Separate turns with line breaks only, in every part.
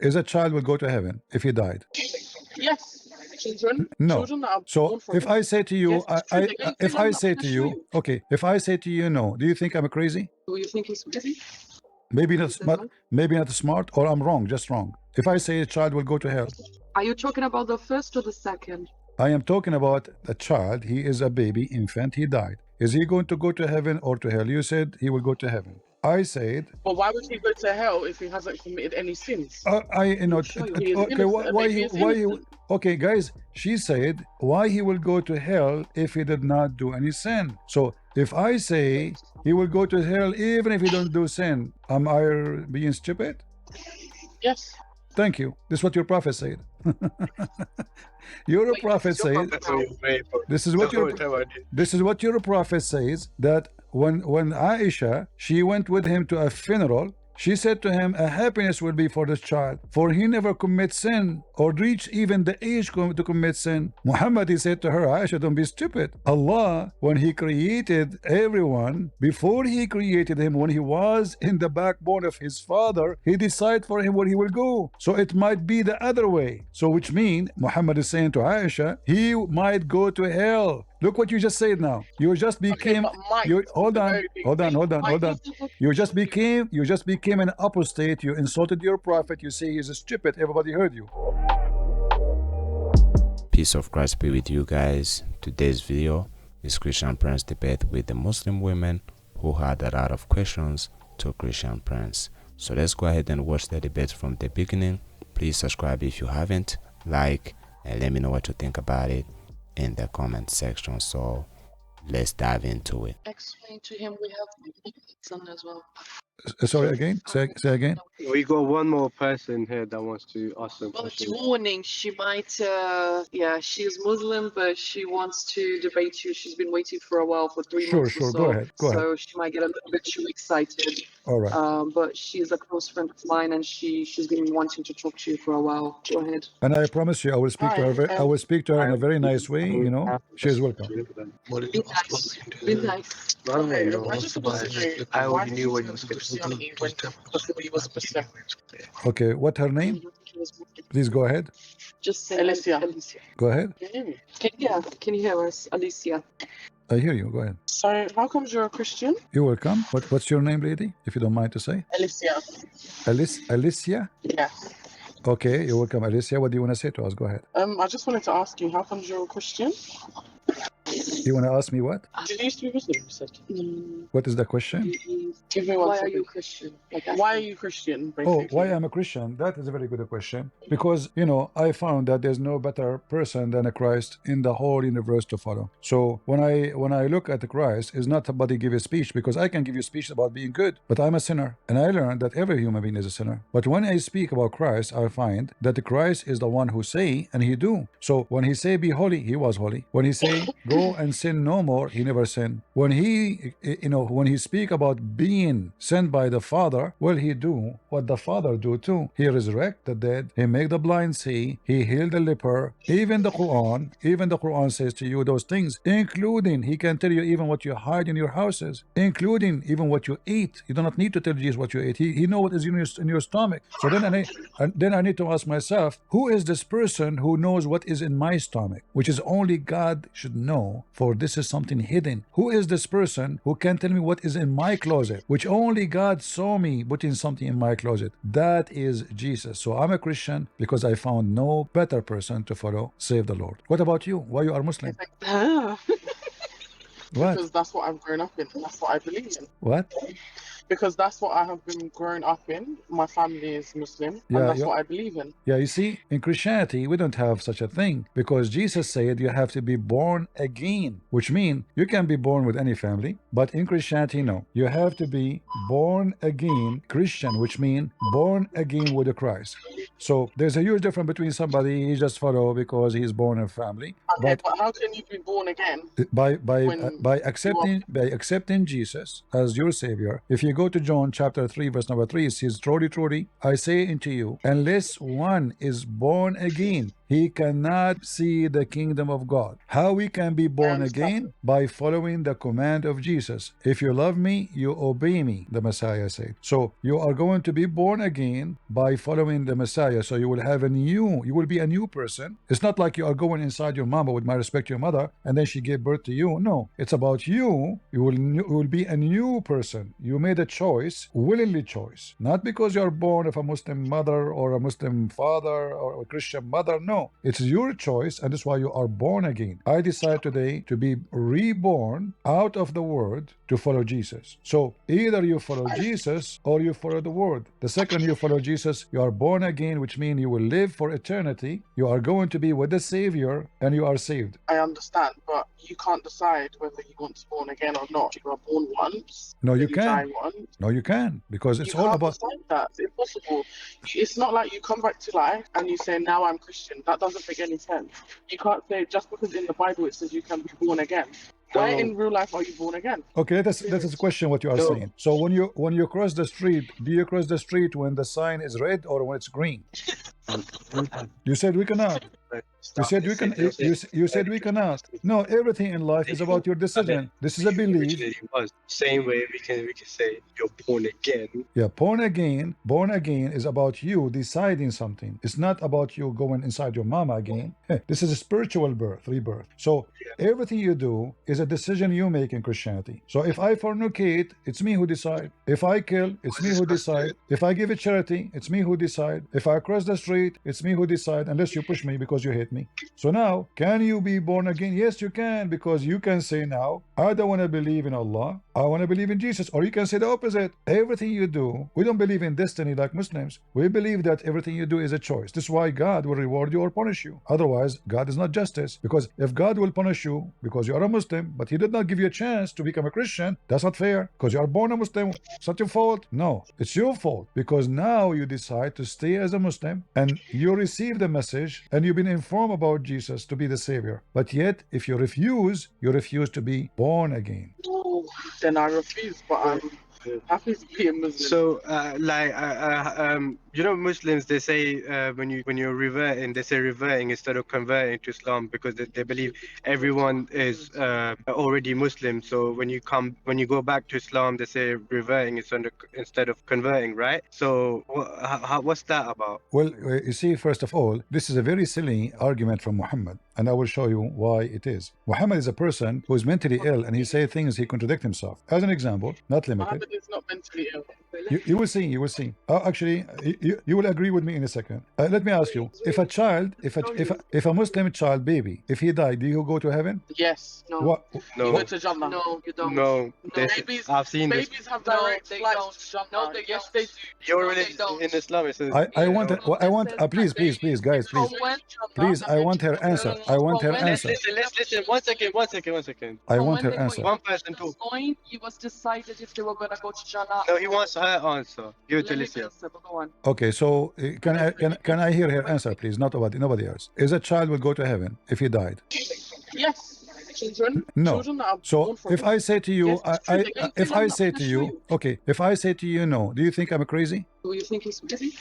Is a child will go to heaven if he died?
Yes, children.
No.
Children that are
So
born from
if I say to you,
yes, it's true. They're going to
if
hell.
I
I'm
say
gonna
to
show
you, okay, if I say to you no, do you think I'm crazy?
Do you think he's crazy?
Maybe not smart, maybe not smart, or I'm wrong, just wrong. If I say a child will go to hell,
Are you talking about the first or the second?
I am talking about a child. He is a baby, infant, he died. Is he going to go to heaven or to hell? You said he will go to heaven. I said,
But why would he go to hell if he hasn't committed any sins?
you know,
He is
okay,
innocent. He is innocent.
okay, guys, she said, why he will go to hell if he did not do any sin? So if I say he will go to hell even if he don't do sin, am I being stupid?
Yes.
Thank you. This is what your prophet said. Your prophet said, this is what your prophet says, that when Aisha, she went with him to a funeral, she said to him, a happiness will be for this child, for he never commits sin or reach even the age to commit sin. Muhammad, he said to her, Aisha, don't be stupid. Allah, when he created everyone, before he created him, when he was in the backbone of his father, he decided for him where he will go. So it might be the other way. So which means Muhammad is saying to Aisha, he might go to hell. Look what you just said now. You just became hold on. You just became an apostate. You insulted your prophet. You say he's stupid. Everybody heard you.
Peace of Christ be with you guys. Today's video is Christian Prince debate with the Muslim women who had a lot of questions to Christian Prince. So let's go ahead and watch the debate from the beginning. Please subscribe if you haven't, like, and let me know what you think about it in the comment section. So let's dive into it.
Explain to him we have son as well.
Sorry, again? Say again?
We got one more person here that wants to ask some
Well,
questions.
warning, she might, yeah, she is Muslim, but she wants to debate you. She's been waiting for a while, for 3 months or so.
Go ahead.
So she might get a little bit too excited.
All right.
But she's a close friend of mine, and she's been wanting to talk to you for a while. Go ahead.
And I promise you, I will speak to her. I will speak to her in a very nice way. You know, she is welcome.
Be nice. Be nice. I just want to know why knew what you was Christianity before he was Muslim.
Okay, what her name? Please go ahead.
Just say Alicia.
Go ahead.
Can you hear us, Alicia?
I hear you. Go ahead.
So, how comes you're a Christian?
You're welcome. What's your name, lady? If you don't mind to say.
Alicia.
Alicia?
Yeah.
Okay, you're welcome, Alicia. What do you want to say to us? Go ahead.
I just wanted to ask you, how comes you're a Christian?
You want to ask me what?
Did you used to be Muslim, you said?
What is the question?
Give me one. Why are you Christian? Why are you Christian, basically?
Oh, why I'm a Christian? That is a very good question. Because, you know, I found that there's no better person than a Christ in the whole universe to follow. So when I look at the Christ, it's not somebody give a speech, because I can give you a speech about being good, but I'm a sinner. And I learned that every human being is a sinner. But when I speak about Christ, I find that the Christ is the one who say and he do. So when he say be holy, he was holy. When he say go and sin no more, he never sinned. When he, when he speak about being sent by the Father, well, he do what the Father do too. He resurrect the dead, he make the blind see, he healed the leper. Even the Quran says to you those things, including, he can tell you even what you hide in your houses, including even what you eat. You do not need to tell Jesus what you eat. He know what is in your stomach. So then I need to ask myself, who is this person who knows what is in my stomach, which is only God should know, for this is something hidden. Who is this person who can tell me what is in my closet, which only God saw me putting something in my closet? That is Jesus. So I'm a Christian because I found no better person to follow save the Lord. What about you? Why you are Muslim? What?
Because that's what I've grown up in, and that's what I believe in.
What?
Because that's what I have been grown up in. My family is Muslim, and that's what I believe in.
Yeah, you see, in Christianity, we don't have such a thing, because Jesus said you have to be born again, which means you can be born with any family, but in Christianity, no. You have to be born again Christian, which means born again with the Christ. So there's a huge difference between somebody he just follow because he's born in a family.
Okay, but how can you be born again?
By accepting Jesus as your Savior. If you go to John chapter 3 verse number 3, it says, truly, truly, I say unto you, unless one is born again, he cannot see the kingdom of God. How we can be born again? By following the command of Jesus. If you love me, you obey me, the Messiah said. So you are going to be born again by following the Messiah. So you will have you will be a new person. It's not like you are going inside your mama, with my respect to your mother, and then she gave birth to you. No, it's about you. You will be a new person. You made a choice, willingly choice, not because you are born of a Muslim mother or a Muslim father or a Christian mother. No, it's your choice, and that's why you are born again. I decide today to be reborn out of the world to follow Jesus. So either you follow Jesus or you follow the word. The second you follow Jesus, you are born again, which means you will live for eternity. You are going to be with the Savior, and you are saved.
I understand, but you can't decide whether you want to be born again or not. You are born once.
No, you
die
can.
once.
No, you can, because it's
You
all
can't
about.
decide that. It's impossible. It's not like you come back to life and you say, now I'm Christian. That doesn't make any sense. You can't say, just because in the Bible it says you can be born again. Where in real life are you born again?
Okay, that's a question what you are saying. So when you cross the street, do you cross the street when the sign is red or when it's green? You said we cannot. You said we can. You said we cannot. No, everything in life is about your decision. This is a belief.
Same way we can say you're born again.
Yeah, born again. Born again is about you deciding something. It's not about you going inside your mama again. This is a spiritual birth, rebirth. So everything you do is a decision you make in Christianity. So if I fornicate, it's me who decide. If I kill, it's me who decide. If I give a charity, it's me who decide. If I cross the street, it's me who decide, unless you push me because you hate me. So now, can you be born again? Yes, you can, because you can say now, I don't want to believe in Allah, I want to believe in Jesus. Or you can say the opposite. Everything you do, we don't believe in destiny like Muslims. We believe that everything you do is a choice. This is why God will reward you or punish you. Otherwise, God is not justice. Because if God will punish you because you are a Muslim, but he did not give you a chance to become a Christian, that's not fair. Because you are born a Muslim, it's not your fault. No, it's your fault. Because now you decide to stay as a Muslim, and you receive the message, and you've been informed about Jesus to be the Savior. But yet, if you refuse to be born again.
No, then I refuse, but I'm happy to be a Muslim.
So, you know, Muslims, they say when you're reverting, they say reverting instead of converting to Islam, because they believe everyone is already Muslim. So when you go back to Islam, they say reverting instead of converting, right? So what's that about?
Well, you see, first of all, this is a very silly argument from Muhammad, and I will show you why it is. Muhammad is a person who is mentally ill, and he says things, he contradicts himself. As an example, not limited.
Muhammad is not mentally ill.
You will see. You will see. Actually, you will agree with me in a second. Let me ask you: if a Muslim child baby, if he died, do you go to heaven?
Yes. No.
What?
No. You go to Jannah.
No, you don't.
No.
Babies,
I've seen this.
babies have direct
they
flights
don't.
to Jannah.
No, they
yes,
don't.
they do.
You're
No,
really
they don't.
in Islam. It says,
I want. Please, guys, please. Please, I want her answer. I want her answer.
Listen. One second.
I want her answer.
One person too.
Going, it was decided if they were gonna go to Jannah.
No, he wants her answer. Give it to
Let me
Alicia.
answer, but go on.
Okay, so can I hear her answer, please? Nobody else. Is a child will go to heaven if he died?
Yes. Children.
No.
Children that are
So
born from
if I say to you,
Yes, it's true. They go to
if I
Jannah.
say to you, okay, if I say to you no, do you think I'm crazy?
Do you think he's busy?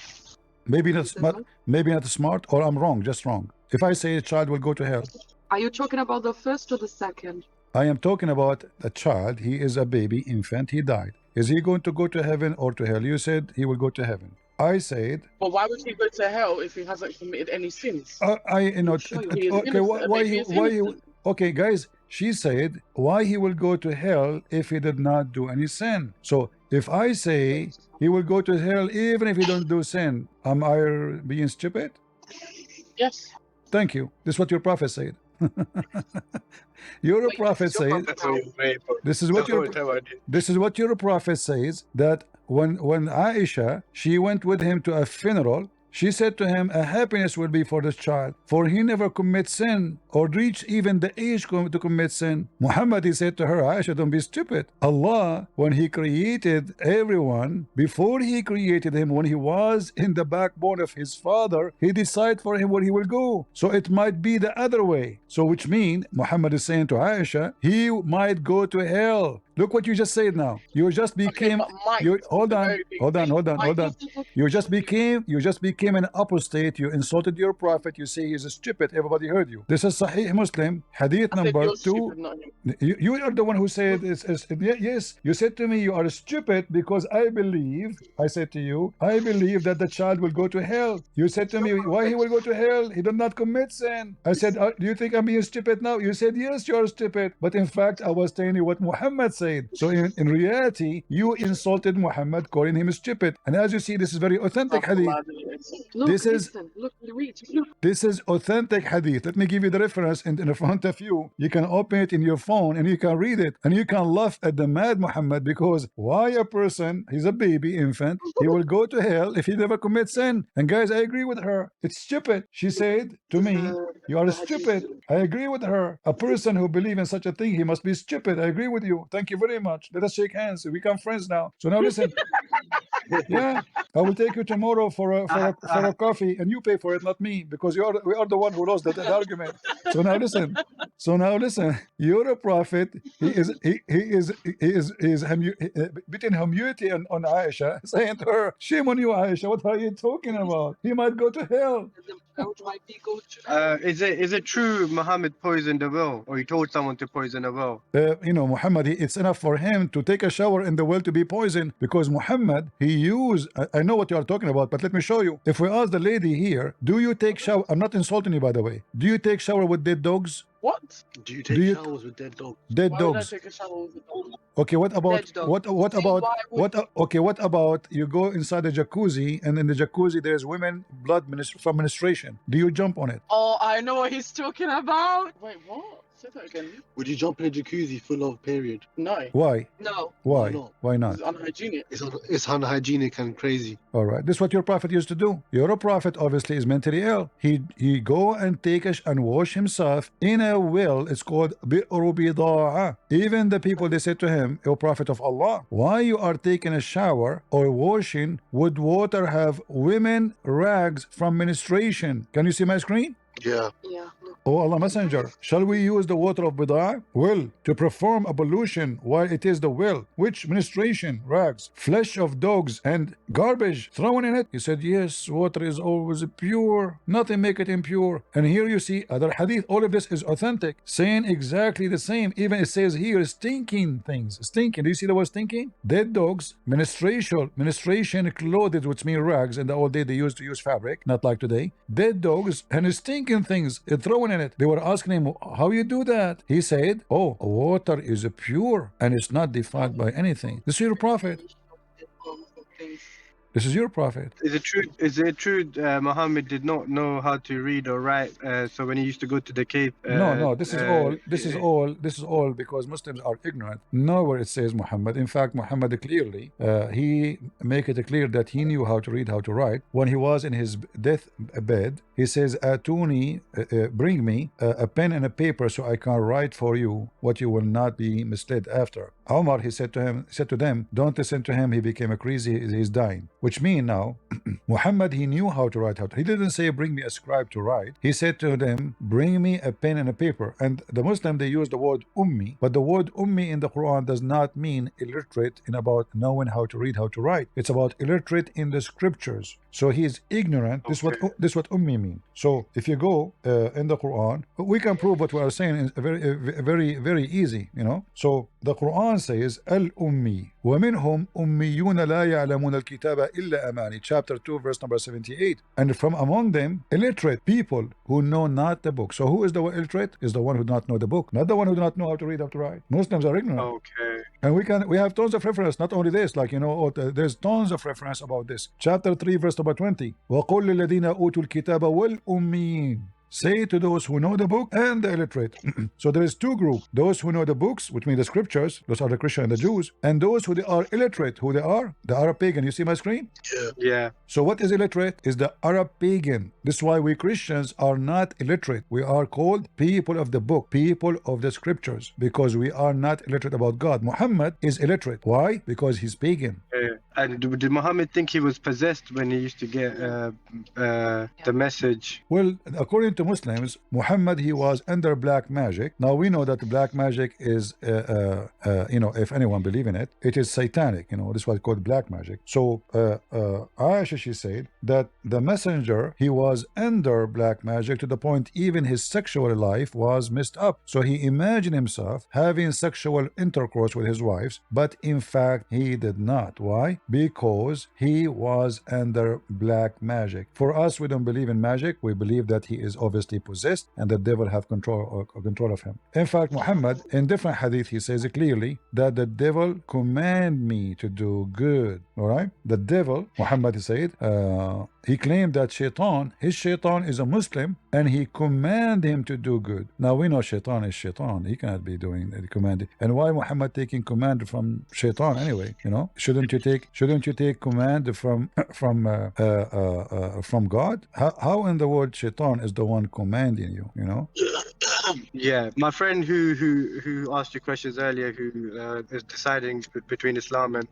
Maybe not smart, maybe not smart, or I'm wrong, just wrong. If I say a child will go to hell,
Are you talking about the first or the second?
I am talking about a child. He is a baby infant. He died. Is he going to go to heaven or to hell? You said he will go to heaven. I said,
But why would he go to hell if he hasn't committed any sins?
Sure,
he is
okay,
innocent.
why
He is
he,
innocent.
okay, guys, she said, why he will go to hell if he did not do any sin? So if I say he will go to hell even if he don't do sin, am I being stupid?
Yes.
Thank you. This is what your prophet said. Your prophet said, this is what your prophet says, that when Aisha, she went with him to a funeral, she said to him, a happiness will be for this child, for he never commits sin or reach even the age to commit sin. Muhammad, he said to her, Aisha, don't be stupid. Allah, when he created everyone, before he created him, when he was in the backbone of his father, he decided for him where he will go. So it might be the other way. So which means Muhammad is saying to Aisha, he might go to hell Look what you just said now. You just became.
but Mike,
You
it's
hold
a
on,
very big
hold on,
thing.
hold on,
Mike
hold on.
doesn't look-
You just became an apostate. You insulted your prophet. You say he's stupid. Everybody heard you. This is Sahih Muslim, Hadith
I said
number
you're
2.
stupid, not him.
You are the one who said yes. You said to me you are stupid because I believe. I said to you, I believe that the child will go to hell. You said to me, why he will go to hell? He did not commit sin. I said, do you think I'm being stupid now? You said yes, you are stupid. But in fact, I was telling you what Muhammad said. So in reality, you insulted Muhammad, calling him stupid. And as you see, this is very authentic hadith.
Look,
This is-
listen, look, read, look.
This is authentic hadith. Let me give you the reference in front of you. You can open it in your phone and you can read it. And you can laugh at the mad Muhammad, because why a person, he's a baby infant, he will go to hell if he never commits sin. And guys, I agree with her. It's stupid. She said to me, you are stupid. I agree with her. A person who believes in such a thing, he must be stupid. I agree with you. Thank you very much. Let us shake hands. We become friends now. So now listen. Yeah, I will take you tomorrow for a coffee, and you pay for it, not me, because we are the one who lost that argument. So now listen. You're a prophet. He is between humility on Aisha, saying to her, "Shame on you, Aisha. What are you talking about? He might go to hell."
Is it true Muhammad poisoned a well, or he told someone to poison a well?
Muhammad, it's enough for him to take a shower in the well to be poisoned, because Muhammad, he used, I know what you are talking about, but let me show you. If we ask the lady here, do you take shower? I'm not insulting you, by the way. Do you take shower with dead dogs?
What?
Do you take showers with dead dogs?
Dead
Why would I
dogs.
take a shower with a dog?
Okay, what about
Dead dog.
what about you go inside the jacuzzi, and in the jacuzzi there's women blood from menstruation? Do you jump on it?
Oh, I know what he's talking about.
Wait, what? Say that again.
Would you jump in a jacuzzi full of period?
No.
Why?
No.
Why?
not?
Why not?
It's unhygienic.
It's unhygienic and crazy.
All right, this is what your prophet used to do. Your prophet obviously is mentally ill. He go and take and wash himself in a well. It's called bi'ru bida'a. Even the people, they said to him, "O prophet of Allah, why you are taking a shower or washing would water have women rags from menstruation?" Can you see my screen?
Yeah.
Yeah. Look.
O Allah Messenger, shall we use the water of bid'ah? Well, to perform ablution while it is the well, which menstruation, rags, flesh of dogs, and garbage thrown in it? He said, yes, water is always pure. Nothing make it impure. And here you see other hadith. All of this is authentic, saying exactly the same. Even it says here, stinking things. Stinking. Do you see the word stinking? Dead dogs, menstruation clothed, which means rags. In the old day, they used to use fabric, not like today. Dead dogs and stinking things thrown in it. They were asking him, how you do that? He said, oh, water is pure and it's not defiled by anything. This is your prophet. This is your prophet.
Is it true Muhammad did not know how to read or write? So when he used to go to the cave,
No, this is all because Muslims are ignorant. Nowhere it says Muhammad. In fact, Muhammad clearly, he make it clear that he knew how to read, how to write. When he was in his death bed, he says, Atuni, bring me a pen and a paper so I can write for you what you will not be misled after. Omar, he said to them, don't listen to him. He became a crazy. He's dying. Which means now, Muhammad, he knew how to write. He didn't say, bring me a scribe to write. He said to them, bring me a pen and a paper. And the Muslim, they use the word ummi. But the word ummi in the Quran does not mean illiterate in about knowing how to read, how to write. It's about illiterate in the scriptures. So he is ignorant.
Okay.
This is what ummi means. So if you go in the Quran, we can prove what we are saying is very easy, you know. So the Quran says al-ummi وَمِنْهُمْ أُمِّيُّونَ لَا يَعْلَمُونَ الْكِتَابَ إِلَّا أَمَانِي, chapter 2 verse number 78. And from among them illiterate people who know not the book. So who is the illiterate? Is the one who do not know the book, not the one who do not know how to read, how to write. Muslims are ignorant.
Okay.
And we have tons of reference. Not only this, like, you know, there's tons of reference about this. Chapter 3 verse number 20. وَقُلْ لِلَّذِينَ أُوتُوا الْكِتَابَ وَالْأُمِّيِّينَ, say to those who know the book and the illiterate. So there is two groups: those who know the books, which mean the scriptures, those are the Christian and the Jews, and those who they are illiterate, who they are the Arab pagan. You see my screen?
Yeah.
So what is illiterate? Is the Arab pagan. This is why we Christians are not illiterate. We are called people of the book, people of the scriptures, because we are not illiterate about God. Muhammad is illiterate. Why? Because he's pagan.
And did Muhammad think he was possessed when he used to get the message?
Well, according to Muslims, Muhammad, he was under black magic. Now we know that black magic is, you know, if anyone believe in it, it is satanic. You know, this was called black magic. So Aisha, she said that the messenger, he was under black magic to the point even his sexual life was messed up. So he imagined himself having sexual intercourse with his wives, but in fact he did not. Why? Because he was under black magic. For us, we don't believe in magic. We believe that he is obviously possessed and the devil have control of him. In fact, Muhammad, in different hadith, he says clearly that the devil command me to do good. All right? The devil, Muhammad said, he claimed that his shaitan is a Muslim and he command him to do good. Now we know shaitan is shaitan. He cannot be doing the command. And why Muhammad taking command from shaitan anyway? You know, shouldn't you take command from God? How in the world shaitan is the one commanding you? You know?
Yeah, my friend who asked you questions earlier, who is deciding between Islam and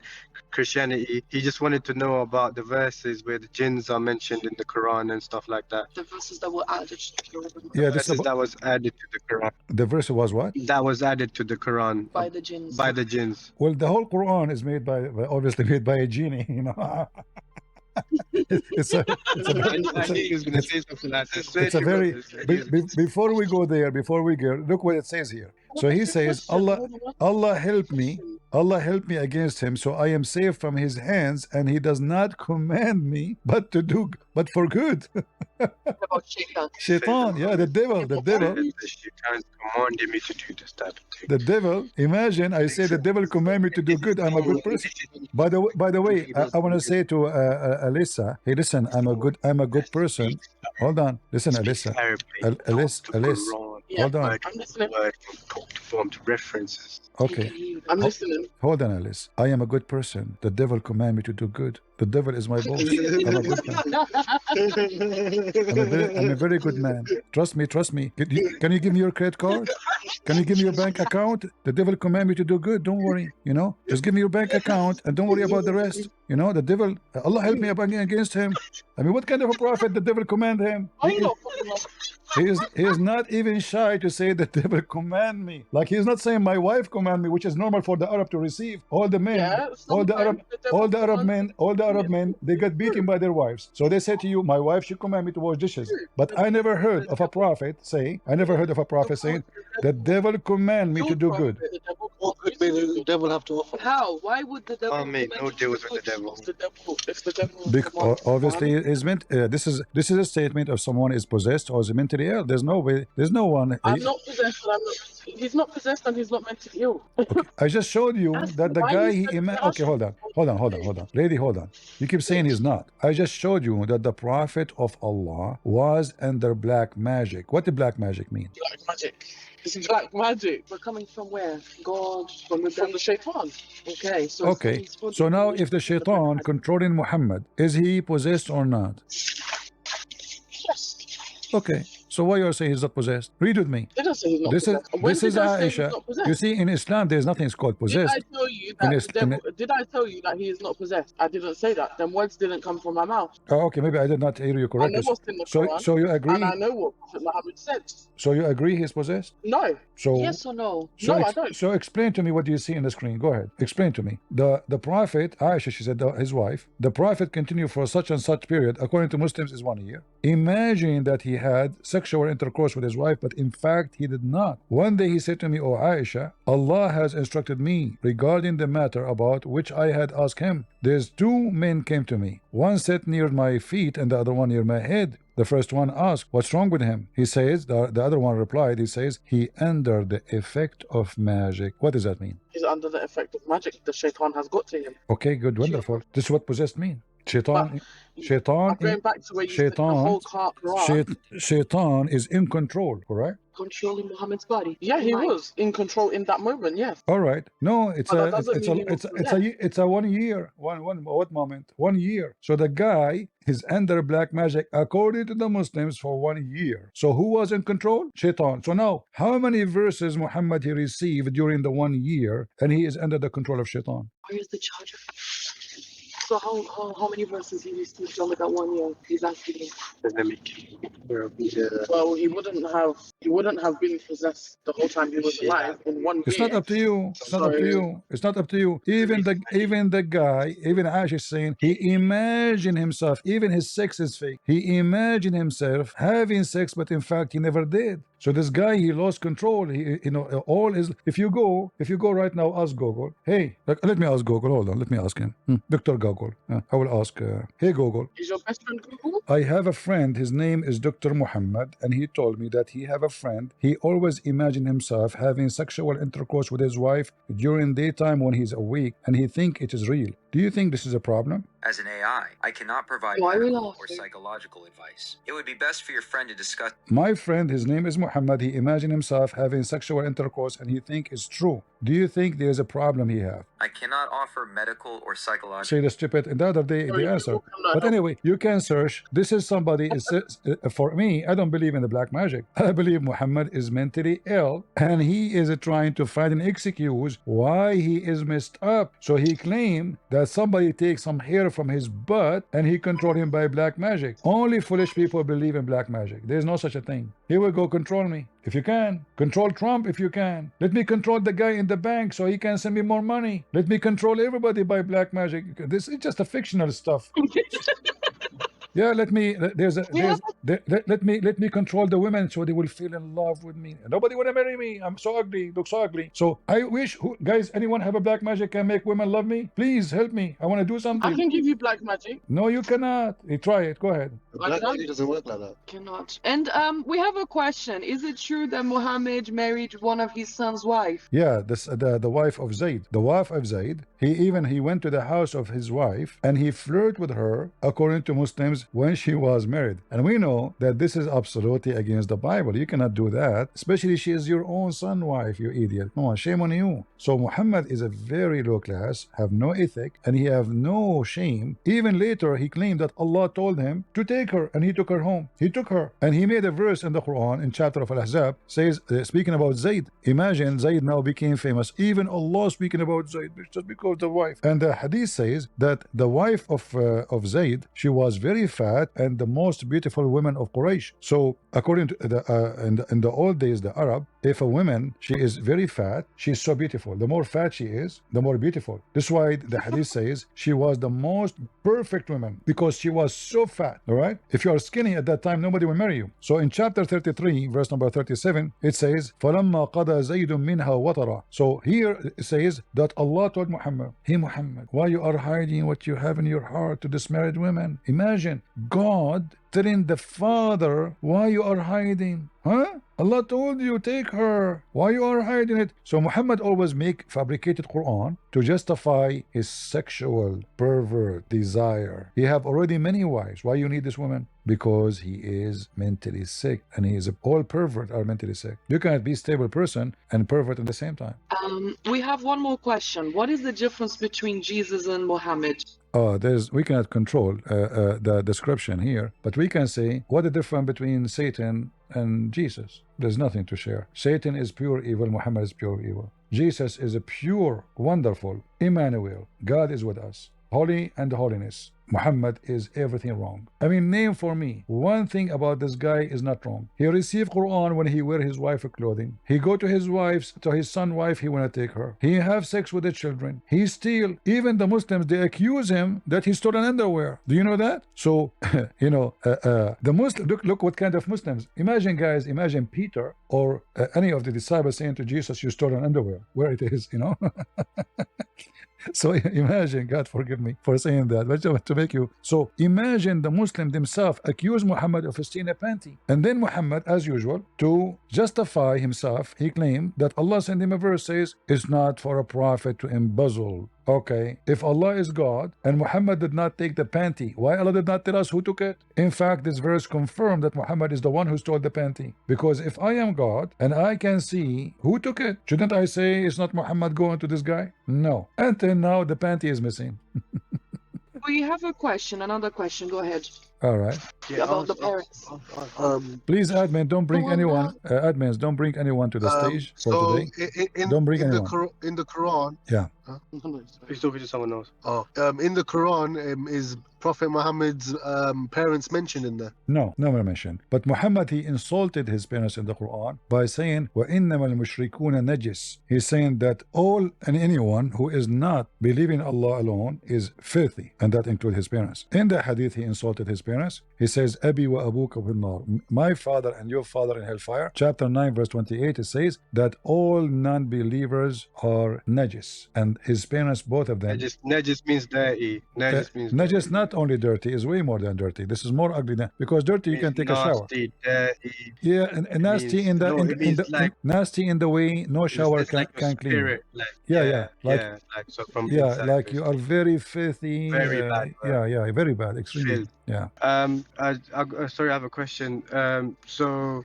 Christianity, he just wanted to know about the verses where the jinns are mentioned in the Quran and stuff like that.
The verses that were added to the Quran.
Yeah,
Verses that was added to the Quran.
the verse was what?
That was added to the Quran
By the jinns.
by the jinns.
Well, the whole Quran is made by obviously made by a genie. You know. It's a very before we go there, look what it says here. So he says, Allah help me against him, so I am safe from his hands, and he does not command me but for good.
About shaitan.
Shaitan, yeah, the devil.
The shaitan commanded me to do this type of thing.
The devil, imagine I say the devil command me to do good, I'm a good person. By the way, I want to say to Alyssa, hey, listen, I'm a good person. Hold on, listen, Alyssa. Alyssa, hold on.
I'm listening.
Formed references.
Okay.
I'm listening.
Hold on, Alice. I am a good person. The devil command me to do good. The devil is my boss. I'm a good man. I'm a very good man. Trust me. Can you give me your credit card? Can you give me your bank account? The devil command me to do good. Don't worry. You know, just give me your bank account and don't worry about the rest. You know, the devil, Allah help me against him. I mean, what kind of a prophet the devil command him? He is not even shy to say the devil command me. Like he's not saying my wife command me, which is normal for the Arab to receive. All the men, all the Arab men, they got beaten by their wives. So they say to you, my wife should command me to wash dishes. But I never heard of a prophet saying the devil command me to do good.
What could the devil have to offer?
How? Why would the devil?
I mean, no deals with the devil.
It's the devil.
Obviously, is meant. This is a statement of someone is possessed or is mentally ill. There's no way. There's no one.
I'm not possessed. He's not possessed and he's not mentally ill.
Okay. I just showed you that the guy okay, hold on. Lady, hold on. You keep saying he's not. I just showed you that the prophet of Allah was under black magic. What did black magic mean?
Black magic. It's black magic.
We're coming from where? God,
From the shaitan.
Okay, so
Okay. So now if the shaitan controlling Muhammad, is he possessed or not?
Yes.
Okay. So why you are saying he's not possessed? Read with me.
Did I say he's not
This
possessed? When
is
did I say he's
Aisha.
not possessed?
You see, in Islam, there's nothing called possessed.
Did I tell you
In
that
his-
the devil, did I tell you that he is not possessed? I didn't say that. Them words didn't come from my mouth.
Oh, okay, maybe I did not hear you
I know
correctly.
what's in the
So,
Quran,
so you agree?
and I know what Prophet Muhammad said.
So you agree he's possessed?
No.
So
yes or no?
So,
No, I don't.
so explain to me what do you see in the screen. Go ahead. Explain to me. The prophet, Aisha, she said, his wife, the prophet continued for such and such period, according to Muslims, is 1 year. Imagine that he had sexual intercourse with his wife, but in fact he did not. One day he said to me, "O Aisha, Allah has instructed me regarding the matter about which I had asked him. There's 2 men came to me. One sat near my feet and the other one near my head. The first one asked, what's wrong with him? He says, the other one replied, he says, he under the effect of magic. What does that mean?
He's under the effect of magic. The shaitan has got to him.
Okay, good, wonderful. This is what possessed mean. Shaitan,
I'm going back to where you said the whole Quran.
Shaitan is in control, correct?
Controlling Muhammad's body.
Yeah, he was in control in that moment. Yes.
All right. No, it's
But
a
that doesn't
it's
mean
a
he was
it's a 1 year. What moment? 1 year. So the guy is under black magic according to the Muslims for 1 year. So who was in control? Shaitan. So now, how many verses Muhammad he received during the 1 year, and he is under the control of Shaitan?
Where is the charger? So how many verses he received over that 1 year? He's asking me.
Well, he wouldn't have been possessed the whole time he was alive in 1
It's
year.
not up to you. It's not up to
So-
you. It's not up to you. Even the guy, even Ash is saying he imagined himself, even his sex is fake. He imagined himself having sex, but in fact he never did. So this guy, he lost control. He, you know, all his. If you go right now, ask Google. Hey, let me ask Google. Hold on, let me ask him. Dr. Google. I will ask. Hey Google.
Is your best friend Google?
I have a friend. His name is Dr. Muhammad, and he told me that he have a friend. He always imagined himself having sexual intercourse with his wife during daytime when he's awake, and he think it is real. Do you think this is a problem?
As an AI, I cannot provide
Why are we
medical or
laughing?
psychological advice. It would be best for your friend to discuss.
My friend, his name is Muhammad. He imagined himself having sexual intercourse, and he think it's true. Do you think there's a problem he have?
I cannot offer medical or psychological.
Say the stupid. And the other day, the answer. But anyway, you can search. This is somebody. For me, I don't believe in the black magic. I believe Muhammad is mentally ill, and he is trying to find an excuse why he is messed up. So he claimed that somebody takes some hair from his butt and he controlled him by black magic. Only foolish people believe in black magic. There's no such a thing. He will go control me. If you can, control Trump if you can. Let me control the guy in the bank so he can send me more money. Let me control everybody by black magic. This is just a fictional stuff. Yeah, let me let me control the women so they will feel in love with me. Nobody want to marry me. I'm so ugly, look so ugly. So I wish, guys, anyone have a black magic can make women love me? Please help me. I want to do something.
I can give you black magic.
No, you cannot. Try it. Go ahead.
Black magic doesn't work like that.
Cannot. And we have a question. Is it true that Muhammad married one of his son's wife?
Yeah, this the wife of Zayd. The wife of Zayd. He went to the house of his wife and he flirted with her according to Muslims when she was married. And we know that this is absolutely against the Bible. You cannot do that, especially she is your own son's wife, you idiot. Come on, shame on you. So Muhammad is a very low class, have no ethic, and he have no shame. Even later, he claimed that Allah told him to take her, and he took her home. He took her, and he made a verse in the Quran, in chapter of Al-Ahzab, says, speaking about Zayd. Imagine Zayd now became famous. Even Allah speaking about Zayd, just because of the wife. And the hadith says that the wife of Zayd, she was very fat and the most beautiful woman of Quraysh. So according to in the old days, the Arab, if a woman, she is very fat, she is so beautiful. The more fat she is, the more beautiful. That's why the hadith says she was the most perfect woman because she was so fat. All right. If you are skinny at that time, nobody will marry you. So in chapter 33, verse number 37, it says, فَلَمَّا قَضَى زَيْدٌ مِنْهَا وَطَرًا. So here it says that Allah told Muhammad, hey Muhammad, why you are hiding what you have in your heart to this married women? Imagine God telling the father, why you are hiding? Huh? Allah told you, take her. Why you are hiding it? So Muhammad always make fabricated Quran to justify his sexual pervert desire. He have already many wives. Why you need this woman? Because he is mentally sick, and he is all pervert are mentally sick. You cannot be a stable person and pervert at the same time.
We have one more question. What is the difference between Jesus and Muhammad?
We cannot control the description here, but we can say what the difference between Satan and Jesus. There's nothing to share. Satan is pure evil, Muhammad is pure evil. Jesus is a pure, wonderful Emmanuel. God is with us. Holy and holiness. Muhammad is everything wrong. I mean, name for me one thing about this guy is not wrong. He received Quran when he wear his wife clothing. He go to his son wife, he wanna take her. He have sex with the children. He steal. Even the Muslims, they accuse him that he stole an underwear. Do you know that? So you know, the Muslim, look what kind of Muslims. Imagine, guys, imagine Peter or any of the disciples saying to Jesus, you stole an underwear. Where it is, you know. So imagine, God forgive me for saying that, but to make you. So imagine the Muslim themselves accuse Muhammad of stealing a panty. And then Muhammad, as usual, to justify himself, he claimed that Allah sent him a verse says, it's not for a prophet to embezzle. Okay, if Allah is God and Muhammad did not take the panty, why Allah did not tell us who took it? In fact, this verse confirmed that Muhammad is the one who stole the panty. Because if I am God and I can see who took it, shouldn't I say it's not Muhammad going to this guy? No. Until now, the panty is missing.
We have a question, another question. Go ahead.
All right.
Yeah,
About the parents.
Please, admin, don't bring anyone. Admins, don't bring anyone to the stage for
so
today.
in,
Don't bring
in the
anyone.
in the Quran,
Yeah.
He's talking to someone else.
Oh, in the Quran, is Prophet Muhammad's parents mentioned in there?
No, never mentioned. But Muhammad, he insulted his parents in the Quran by saying, وَإِنَّمَا الْمُشْرِكُونَ نَجِسٌ. He's saying that all and anyone who is not believing Allah alone is filthy, and that includes his parents. In the hadith, he insulted his parents. He says, Abi wa abuka fil nar. My father and your father in hellfire. Chapter 9, verse 28, it says that all non-believers are najis, and his parents, both of them.
Najis means dirty. Najis means
najis,
dirty.
not only dirty, is way more than dirty. This is more ugly than, because dirty you can take a shower.
Nasty, dirty.
Yeah, and nasty
means,
in the,
no,
in,
it means
in the
like,
nasty in the way no shower
it's
can,
like
can clean you.
spirit, like,
Yeah, like,
yeah, like so from
yeah,
inside,
like you are very filthy.
very bad.
Yeah, very bad, extremely.
Filth.
Yeah.
Sorry, I have a question. So,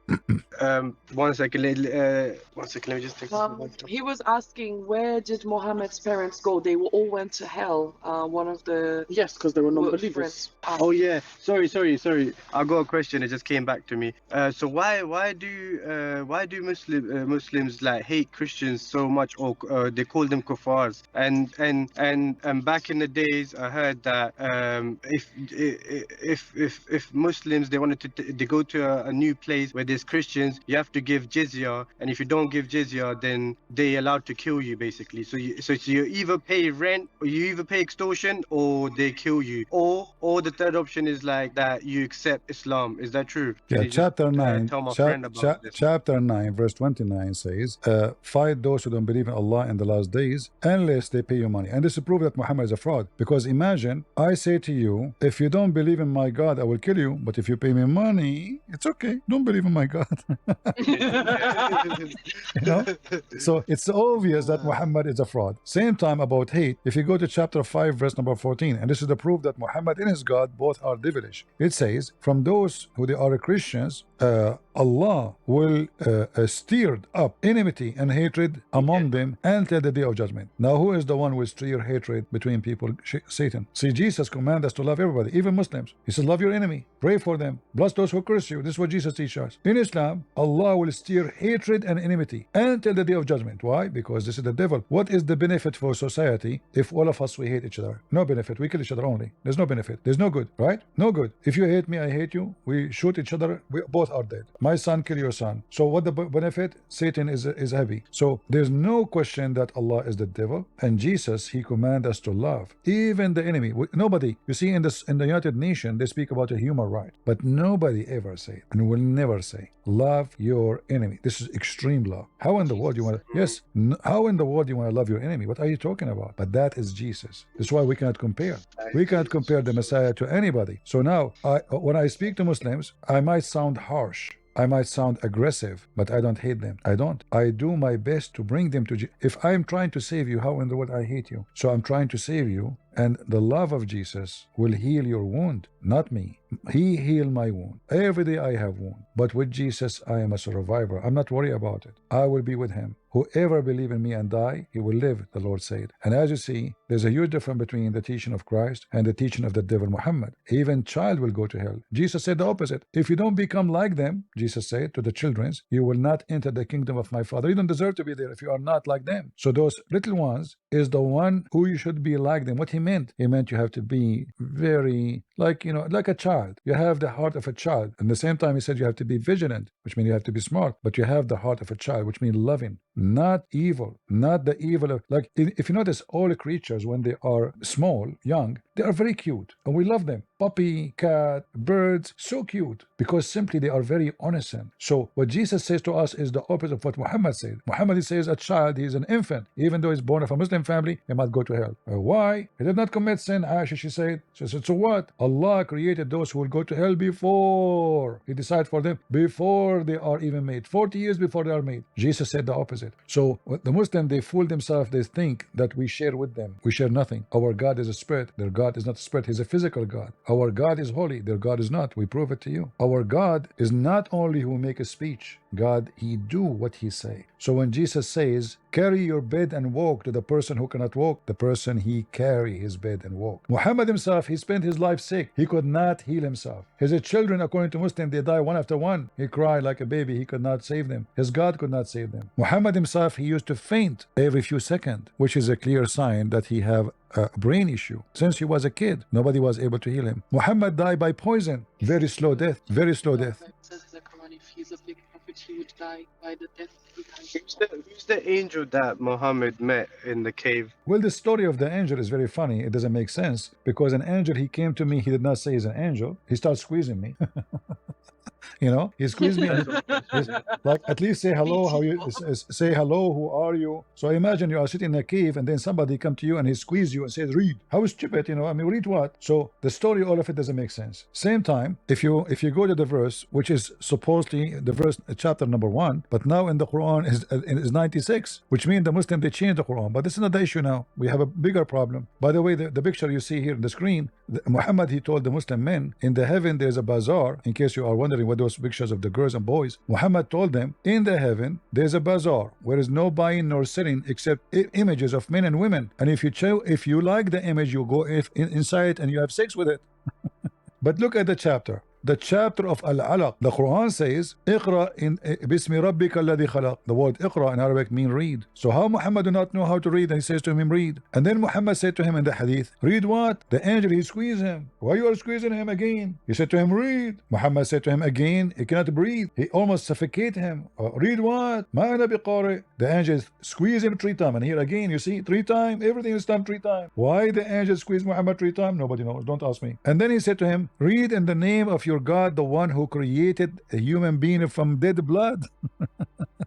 one second, let me just take some.
He was asking, where did Muhammad's parents go? They all went to hell. One of the
Yes, because they were non-believers.
friends asked.
Oh yeah, sorry. I got a question. It just came back to me. So why do Muslims like hate Christians so much, or they call them kuffars? And back in the days, I heard that if Muslims they wanted to go to a new place where there's Christians, you have to give jizya, and if you don't give jizya, then they allowed to kill you basically. So you either pay rent, or you either pay extortion, or they kill you, or the third option is like that you accept Islam. Is that true?
Yeah, chapter 9,
tell my friend about this.
chapter 9, verse 29 says, fight those who don't believe in Allah in the last days unless they pay you money. And this is proof that Muhammad is a fraud. Because imagine, I say to you, if you don't believe in my God, I will kill you. But if you pay me money, it's okay. Don't believe in my God. You know? So it's obvious that Muhammad is a fraud. Same time about hate. If you go to chapter 5, verse number 14, and this is the proof that Muhammad and his God both are devilish. It says, from those who they are Christians, Allah will stir up enmity and hatred among them until the day of judgment. Now, who is the one who will stir hatred between people? Satan. See, Jesus commands us to love everybody, even Muslims. He says, love your enemy, pray for them, bless those who curse you. This is what Jesus teaches us. In Islam, Allah will stir hatred and enmity until the day of judgment. Why? Because this is the devil. What is the benefit for society if all of us we hate each other? No benefit. We kill each other only. There's no benefit. There's no good, right? No good. If you hate me, I hate you. We shoot each other. We both are dead. My son kill your son. So what the benefit? Satan is heavy. So there's no question that Allah is the devil, and Jesus, he commands us to love even the enemy. Nobody, you see, in the United Nations, they speak about a human right, but nobody ever say and will never say love your enemy. This is extreme love. How in the world you want to? Yes. How in the world you want to love your enemy? What are you talking about? But that is Jesus. That's why we cannot compare. We cannot compare the Messiah to anybody. So now, when I speak to Muslims, I might sound harsh. I might sound aggressive, but I don't hate them. I don't. I do my best to bring them to if I'm trying to save you, how in the world I hate you? So I'm trying to save you, and the love of Jesus will heal your wound, not me. He healed my wound. Every day I have wound, but with Jesus I am a survivor. I'm not worried about it. I will be with him. Whoever believe in me and die, he will live, the Lord said. And as you see, there's a huge difference between the teaching of Christ and the teaching of the devil Muhammad. Even child will go to hell. Jesus said the opposite. If you don't become like them, Jesus said to the children, you will not enter the kingdom of my Father. You don't deserve to be there if you are not like them. So those little ones is the one who you should be like them. What he meant you have to be very, like a child. You have the heart of a child. And at the same time, he said you have to be vigilant, which means you have to be smart, but you have the heart of a child, which means loving, not evil, not the evil of, like, if you notice, all creatures, when they are small, young, they are very cute, and we love them. Puppy, cat, birds, so cute, because simply they are very innocent. So what Jesus says to us is the opposite of what Muhammad said. Muhammad says a child, he is an infant, even though he's born of a Muslim family, he might go to hell. Why? He did not commit sin, Aisha, she said. She said, so what? Allah created those who will go to hell before he decided for them, before they are even made, 40 years before they are made. Jesus said the opposite. So the Muslim, they fool themselves, they think that we share with them. We share nothing. Our God is a spirit, their God God is not a spirit, he's a physical God. Our God is holy, their God is not. We prove it to you. Our God is not only who make a speech. God, he do what he say. So when Jesus says, carry your bed and walk, to the person who cannot walk, the person he carry his bed and walk. Muhammad himself, he spent his life sick. He could not heal himself. His children, according to Muslim, they die one after one. He cried like a baby. He could not save them. His God could not save them. Muhammad himself, he used to faint every few seconds, which is a clear sign that he have a brain issue. Since he was a kid, nobody was able to heal him. Muhammad died by poison. Very slow death. Very slow death.
It says in the Quran, if he's a big prophet, he would die by the death he
Who's the angel that Muhammad met in the cave?
Well, the story of the angel is very funny. It doesn't make sense because an angel, he came to me. He did not say he's an angel. He started squeezing me. You know, he squeezed me and he's like, at least say hello, how you say hello, who are you? So imagine you are sitting in a cave and then somebody come to you and he squeezes you and says, read. How stupid, you know, I mean, read what? So the story, all of it doesn't make sense. Same time, if you go to the verse, which is supposedly the verse, chapter number 1, but now in the Quran is 96, which means the Muslim, they changed the Quran. But this is not the issue now. We have a bigger problem. By the way, the picture you see here on the screen, Muhammad, he told the Muslim men, in the heaven there's a bazaar, in case you are wondering what those pictures of the girls and boys. Muhammad told them, in the heaven there's a bazaar where is no buying nor selling except images of men and women, and if you like the image, you go inside and you have sex with it. But look at the chapter. The chapter of Al-Alaq, the Quran says, Iqra in Bismi Rabbika alladhi khalaq. The word Iqra in Arabic means read. So how Muhammad do not know how to read? And he says to him, read. And then Muhammad said to him in the hadith, read what? The angel, he squeezed him. Why you are squeezing him again? He said to him, read. Muhammad said to him again, he cannot breathe. He almost suffocated him. Read what? Ma ana biqari. The angel squeezed him 3 times. And here again, you see, 3 times. Everything is done 3 times. Why the angel squeezed Muhammad 3 times? Nobody knows. Don't ask me. And then he said to him, read in the name of your God, the one who created a human being from dead blood.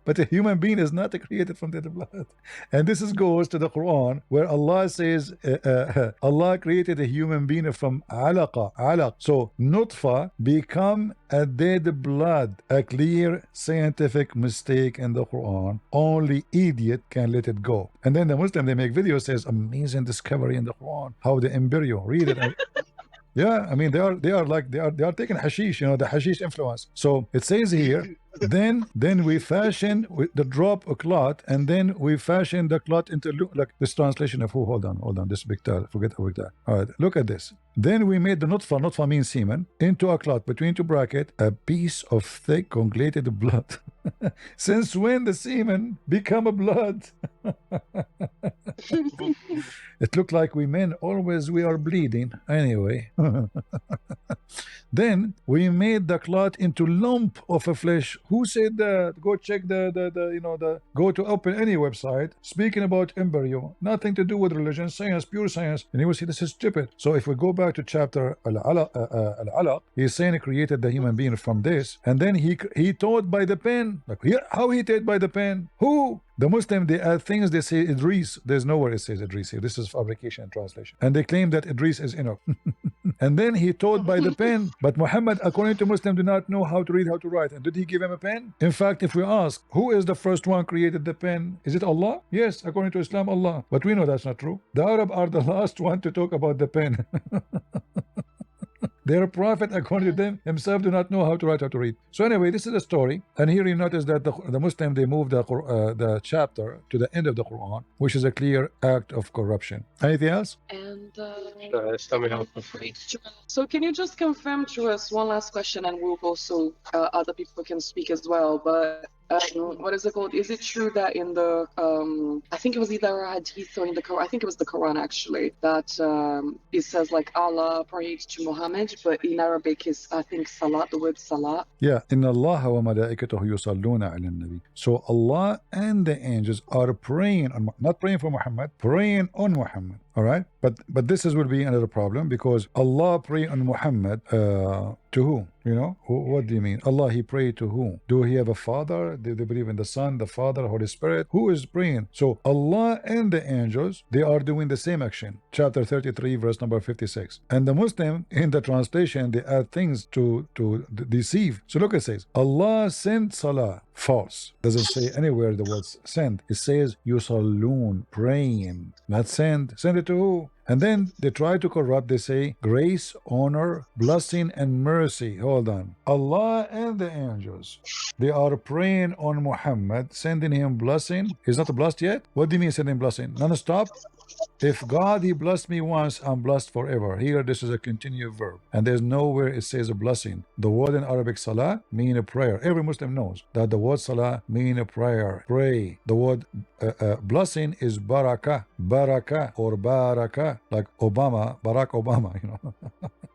But a human being is not created from dead blood. And this goes to the Quran where Allah says Allah created a human being from alaq. So nutfa become a dead blood. A clear scientific mistake in the Quran. Only idiot can let it go. And then the Muslim, they make videos, says amazing discovery in the Quran, how the embryo, read it. Yeah, I mean they are taking hashish, you know, the hashish influence. So it says here, then we fashion the drop a clot, and then we fashion the clot into, like this translation of who? Hold on, this big tar, forget that. All right, look at this. Then we made the nutfa means semen, into a clot between 2 brackets, a piece of thick coagulated blood. Since when the semen become a blood? It looked like we men always we are bleeding anyway. Then we made the clot into lump of a flesh. Who said that? Go check go to open any website speaking about embryo, nothing to do with religion, science, pure science, and you will see this is stupid. So if we go back to chapter Al-Alaq, he's saying he created the human being from this, and then he taught by the pen. Like here, how he taught by the pen? Who? The Muslim, they add things, they say Idris. There's nowhere it says Idris here. This is fabrication and translation. And they claim that Idris is Enoch. And then he taught by the pen. But Muhammad, according to Muslim, do not know how to read, how to write. And did he give him a pen? In fact, if we ask, who is the first one created the pen? Is it Allah? Yes, according to Islam, Allah. But we know that's not true. The Arab are the last one to talk about the pen. Their prophet, according to them, himself do not know how to write, how to read. So anyway, this is a story. And here you notice that the Muslim, they moved the chapter to the end of the Quran, which is a clear act of corruption. Anything else?
And
Great.
so can you just confirm to us one last question, and we'll go so other people can speak as well. But what is it called? Is it true that in the I think it was either a hadith or in the Quran, I think it was the Quran actually, that it says like Allah prayed to Muhammad, but in Arabic is I think salat, the word salat.
Yeah, inna Allah wa malaikatahu yusalluna ala nabi. So Allah and the angels are praying on, not praying for Muhammad, praying on Muhammad. All right, but this will be another problem, because Allah pray on Muhammad to who? You know, what do you mean? Allah, he prayed to who? Do he have a father? Do they believe in the Son, the Father, Holy Spirit? Who is praying? So Allah and the angels, they are doing the same action. Chapter 33, verse number 56. And the Muslim, in the translation, they add things to deceive. So look, it says, Allah sent salah False. Doesn't say anywhere the word send. It says yusallun, praying, not send. Send it to who? And then they try to corrupt. They say grace, honor, blessing, and mercy. Hold on. Allah and the angels, they are praying on Muhammad, sending him blessing. He's not blessed yet? What do you mean sending blessing? Non-stop? If God, he blessed me once, I'm blessed forever. Here, this is a continuous verb. And there's nowhere it says a blessing. The word in Arabic, salah, mean a prayer. Every Muslim knows that the word salah mean a prayer. Pray. The word blessing is barakah. Barakah or barakah. Like Obama, Barack Obama, you know.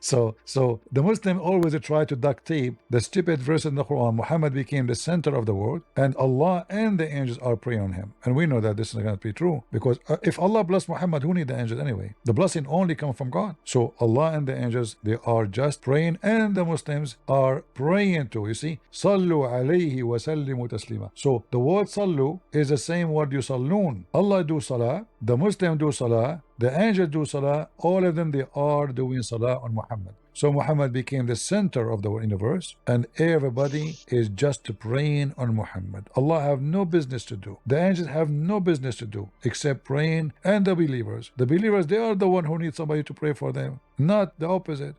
So the Muslim always try to duct tape the stupid verse in the Quran. Muhammad became the center of the world, and Allah and the angels are praying on him. And we know that this is not going to be true, because if Allah blessed Muhammad, who need the angels anyway? The blessing only comes from God. So Allah and the angels, they are just praying, and the Muslims are praying too. You see, Sallu alayhi wa sallimu taslima. So the word sallu is the same word yusallun. Allah do salah, the Muslim do salah, the angels do salah, all of them, they are doing salah on Muhammad. So Muhammad became the center of the universe, and everybody is just praying on Muhammad. Allah have no business to do. The angels have no business to do except praying, and the believers. The believers, they are the one who need somebody to pray for them, not the opposite.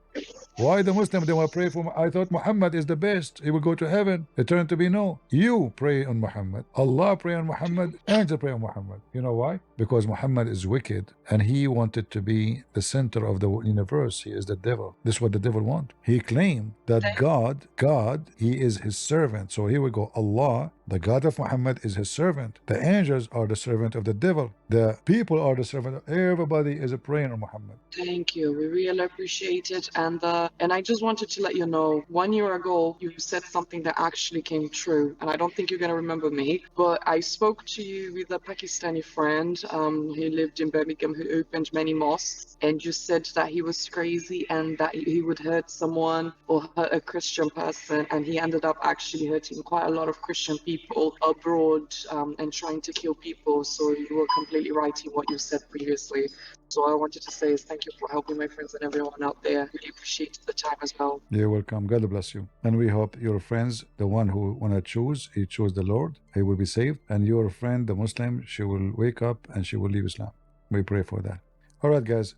Why the Muslim, they want to pray for? I thought Muhammad is the best. He will go to heaven. It turned to be no. You pray on Muhammad. Allah pray on Muhammad. Angels pray on Muhammad. You know why? Because Muhammad is wicked, and he wanted to be the center of the universe. He is the devil. This is what the devil wants. He claimed that God, he is his servant. So here we go. Allah, the God of Muhammad, is his servant. The angels are the servant of the devil. The people are the servant. Everybody is a praying on Muhammad.
Thank you. We really appreciate it. And I just wanted to let you know, 1 year ago, you said something that actually came true. And I don't think you're going to remember me, but I spoke to you with a Pakistani friend who lived in Birmingham, who opened many mosques. And you said that he was crazy and that he would hurt someone or hurt a Christian person. And he ended up actually hurting quite a lot of Christian people abroad and trying to kill people. So you were completely right in what you said previously. So I wanted to say is thank you for helping my friends and everyone out there. Really appreciate the time as well.
You're welcome. God bless you. And we hope your friends, the one who want to choose, he chose the Lord, he will be saved. And your friend, the Muslim, she will wake up and she will leave Islam. We pray for that. All right, guys.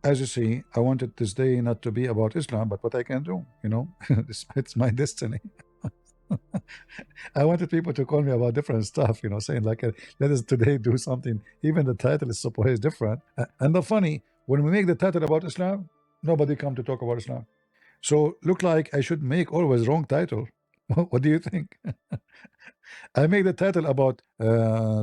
As you see, I wanted this day not to be about Islam, but what I can do, you know, it's my destiny. I wanted people to call me about different stuff, you know, saying like, let us today do something. Even the title is supposed different. And the funny, when we make the title about Islam, nobody come to talk about Islam. So look like I should make always wrong title. What do you think? I make the title about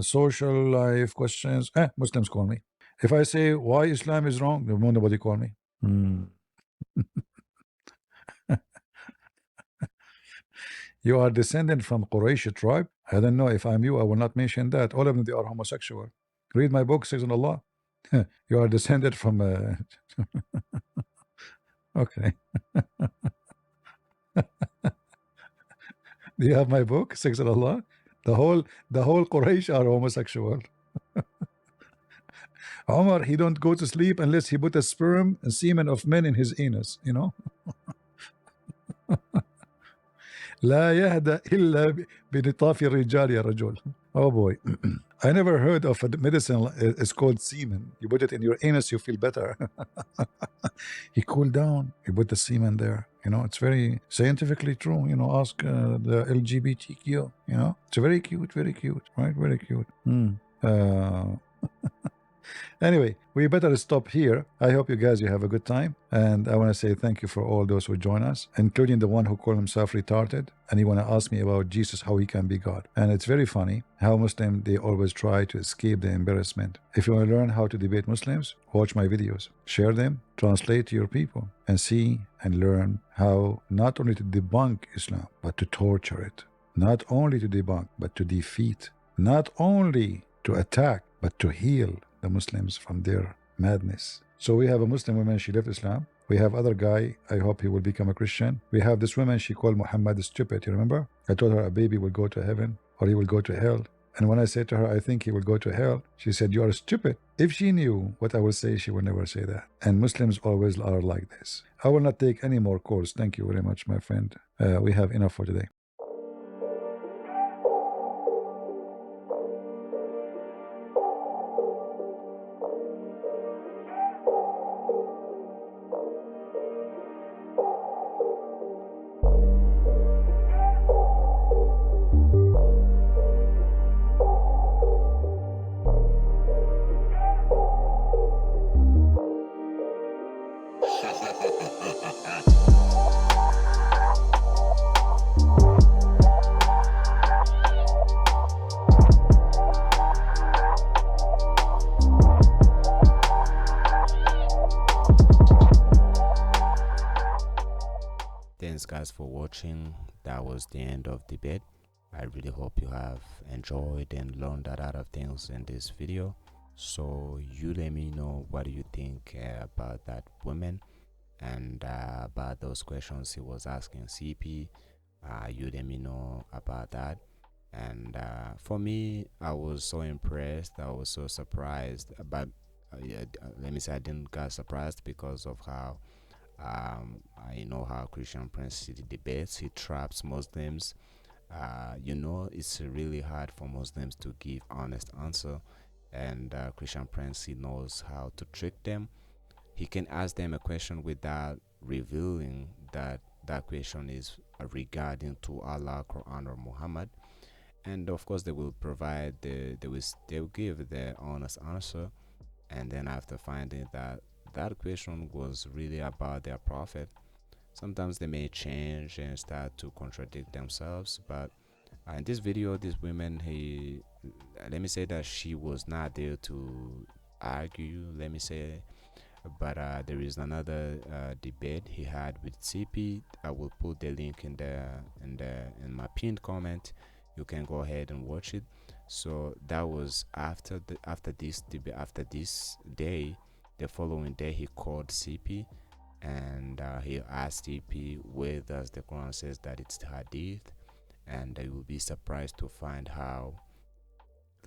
social life questions. Muslims call me. If I say why Islam is wrong, nobody call me. You are descendant from Quraysh tribe. I don't know. If I'm you, I will not mention that. All of them, they are homosexual. Read my book, says Allah. You are descended from okay. Do you have my book, says Allah? The whole Quraysh are homosexual. Omar, he don't go to sleep unless he put a sperm and semen of men in his anus, you know. لا يهدأ إلا بنطاف الرجال يا رجل. Oh boy. I never heard of a medicine. It's called semen. You put it in your anus, you feel better. He cooled down. You put the semen there. You know, it's very scientifically true. You know, ask the LGBTQ. You know, it's very cute, right? Very cute. Anyway, we better stop here. I hope you guys, you have a good time. And I want to say thank you for all those who join us, including the one who called himself retarded. And he want to ask me about Jesus, how he can be God. And it's very funny how Muslims, they always try to escape the embarrassment. If you want to learn how to debate Muslims, watch my videos. Share them, translate to your people, and see and learn how not only to debunk Islam, but to torture it. Not only to debunk, but to defeat. Not only to attack, but to heal the Muslims from their madness. So we have a Muslim woman, she left Islam. We have other guy, I hope he will become a Christian. We have this woman, she called Muhammad stupid, you remember? I told her a baby will go to heaven or he will go to hell. And when I said to her, I think he will go to hell, she said, you are stupid. If she knew what I would say, she would never say that. And Muslims always are like this. I will not take any more calls. Thank you very much, my friend. We have enough for today.
that was the end of debate. I really hope you have enjoyed and learned a lot of things in this video. So you let me know what do you think about that woman, and about those questions he was asking CP. You let me know about that. And for me, I was so impressed, I was so surprised, but yeah, let me say I didn't get surprised because of how I know how Christian Prince debates. He traps Muslims. It's really hard for Muslims to give honest answer, and Christian Prince, he knows how to trick them. He can ask them a question without revealing that that question is regarding to Allah, Quran, or Muhammad. And of course, they will provide they will give the honest answer. And then after finding that that question was really about their prophet, sometimes they may change and start to contradict themselves. But in this video, this woman, he let me say that she was not there to argue, let me say. But there is another debate he had with CP. I will put the link in my pinned comment. You can go ahead and watch it. So that was after this debate. After this day, the following day, he called CP, and he asked CP where does the Quran says that it's hadith, and you will be surprised to find how,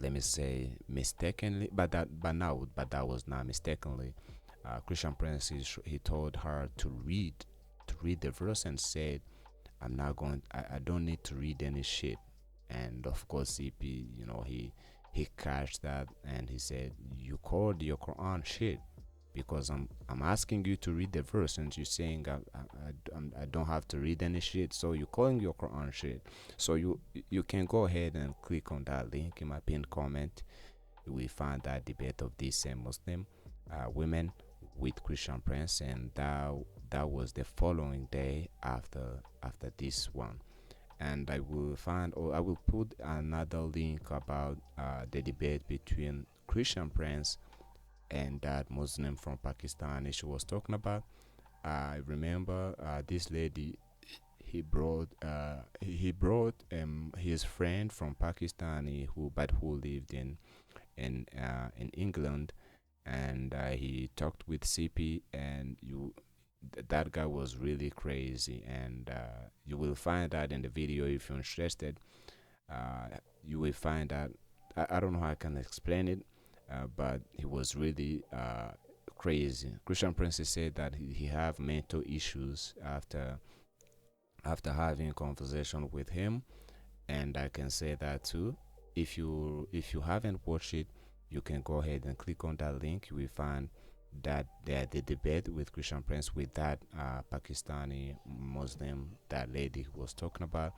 let me say, mistakenly, but that was not mistakenly. Christian Prince, he told her to read the verse, and said, I don't need to read any shit. And of course CP, he catched that, and he said, you called your Quran shit because I'm asking you to read the verse, and you're saying I don't have to read any shit, so you're calling your Quran shit. So you can go ahead and click on that link in my pinned comment. We find that debate of these same Muslim women with Christian Prince, and that was the following day after this one. And I will put another link about the debate between Christian Prince and that Muslim from Pakistan she was talking about. I remember this lady, he brought his friend from Pakistan who lived in England, and he talked with CP, and that guy was really crazy, and you will find that in the video if you're interested. You will find that I don't know how I can explain it, but he was really crazy. Christian Prince said that he have mental issues after having a conversation with him, and I can say that too. If you haven't watched it, you can go ahead and click on that link. You will find that the debate with Christian Prince with that Pakistani Muslim, that lady who was talking about.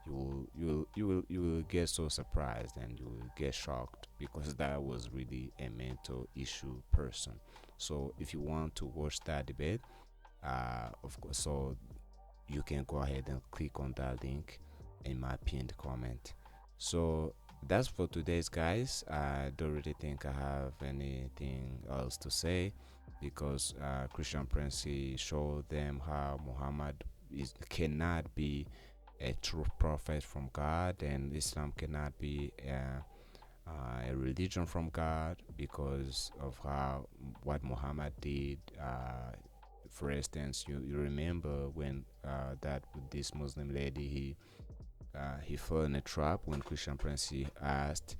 You will get so surprised, and you will get shocked, because that was really a mental issue person. So if you want to watch that debate, of course, so you can go ahead and click on that link in my pinned comment. So that's for today's, guys. I don't really think I have anything else to say, because Christian Prince, he showed them how Muhammad cannot be a true prophet from God, and Islam cannot be a religion from God because of what Muhammad did. For instance, you remember when that this Muslim lady, he fell in a trap when Christian Prince asked,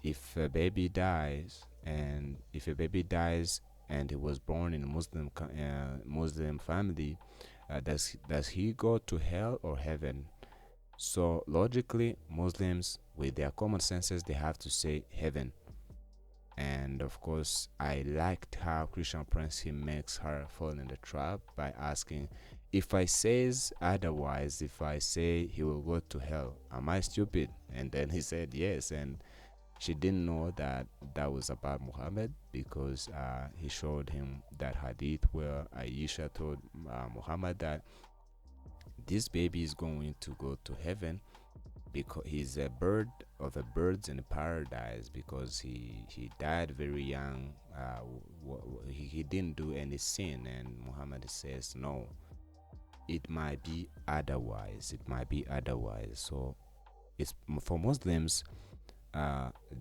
if a baby dies, and he was born in a Muslim family, does he go to hell or heaven? So logically, Muslims with their common senses, they have to say heaven. And of course, I liked how Christian Prince, he makes her fall in the trap by asking, if I says otherwise, if I say he will go to hell, am I stupid? And then he said yes, and she didn't know that was about Muhammad, because he showed him that hadith where Aisha told Muhammad that this baby is going to go to heaven because he's a bird of the birds in paradise, because he died very young. He didn't do any sin, and Muhammad says no. it might be otherwise. It might be otherwise. So it's for Muslims.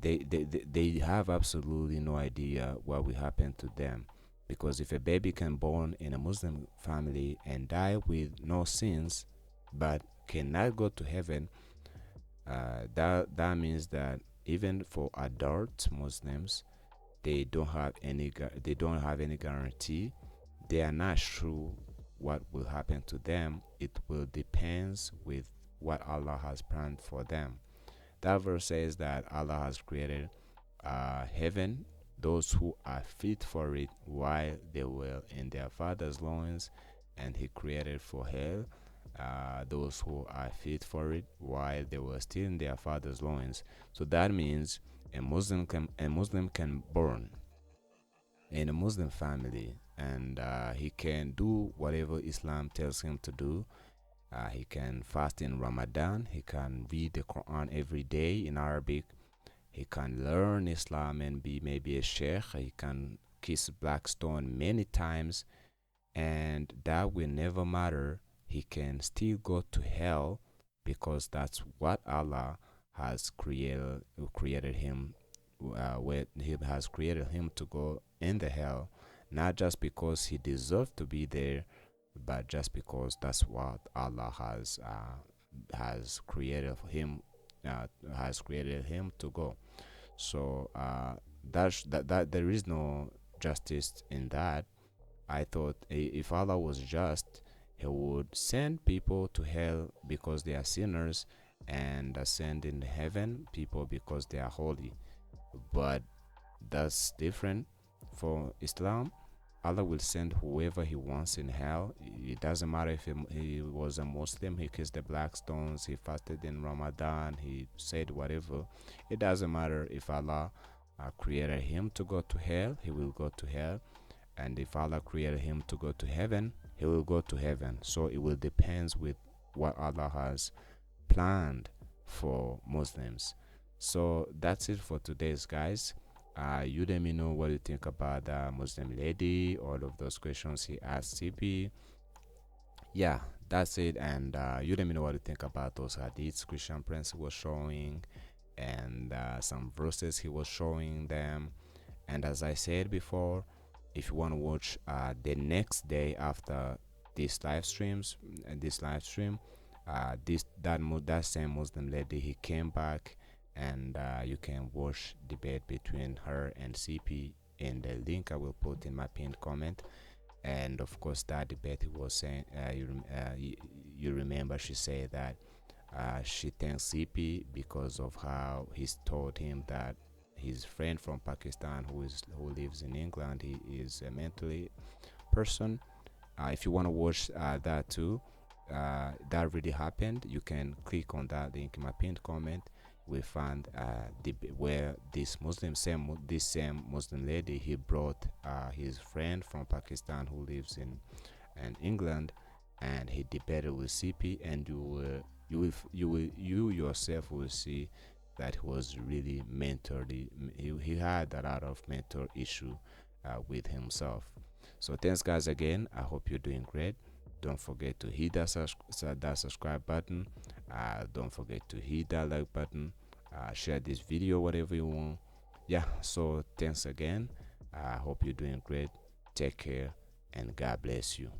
They have absolutely no idea what will happen to them, because if a baby can born in a Muslim family and die with no sins, but cannot go to heaven, that means that even for adult Muslims, they don't have any guarantee. They are not sure what will happen to them. It will depends with what Allah has planned for them. That verse says that Allah has created heaven, those who are fit for it while they were in their father's loins, and He created for hell those who are fit for it while they were still in their father's loins. So that means a Muslim can born in a Muslim family, and he can do whatever Islam tells him to do. He can fast in Ramadan. He can read the Quran every day in Arabic. He can learn Islam and be maybe a sheikh. He can kiss black stone many times, and that will never matter. He can still go to hell, because that's what Allah has created him. Where He has created him to go in the hell, not just because he deserved to be there, but just because that's what Allah has created him to go. So that there is no justice in that. I thought if Allah was just, He would send people to hell because they are sinners, and send in heaven people because they are holy. But that's different. For Islam, Allah will send whoever He wants in hell. It doesn't matter if he was a Muslim, he kissed the black stones, he fasted in Ramadan, he said whatever. It doesn't matter. If Allah created him to go to hell, he will go to hell. And if Allah created him to go to heaven, he will go to heaven. So it will depend with what Allah has planned for Muslims. So that's it for today's, guys. You let me know what you think about the Muslim lady, all of those questions he asked CP. Yeah, that's it. And you let me know what you think about those hadiths Christian Prince was showing, and some verses he was showing them. And as I said before, if you want to watch the next day after these live stream, that same Muslim lady, he came back, and you can watch debate between her and CP in the link I will put in my pinned comment. And of course, that debate he was saying, you remember she said that she thanks CP because of how he's told him that his friend from Pakistan who lives in England, he is a mentally person. If you want to watch that too, that really happened, you can click on that link in my pinned comment. We found where this same Muslim lady, he brought his friend from Pakistan who lives in England, and he debated with CP, and you yourself will see that he was really mentally, he had a lot of mental issue with himself. So thanks, guys, again. I hope you're doing great. Don't forget to hit that subscribe button. Don't forget to hit that like button. Share this video, whatever you want. Yeah, so thanks again. I hope you're doing great. Take care, and God bless you.